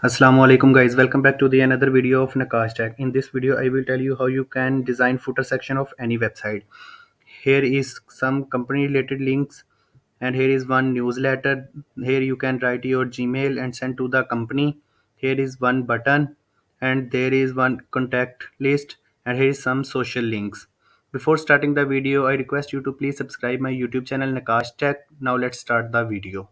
Assalamu alaikum guys, welcome back to the another video of Naqqash Tech. In this video I will tell you how you can design footer section of any website. Here is some company related links and here is one newsletter. Here you can write your Gmail and send to the company. Here is one button and there is one contact list and here is some social links. Before starting the video I request you to please subscribe my YouTube channel Naqqash Tech. Now let's start the video.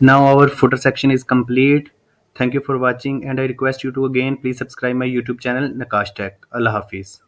Now our footer section is complete. Thank you for watching, and I request you to again please subscribe my YouTube channel Naqqash Tech. Allah Hafiz.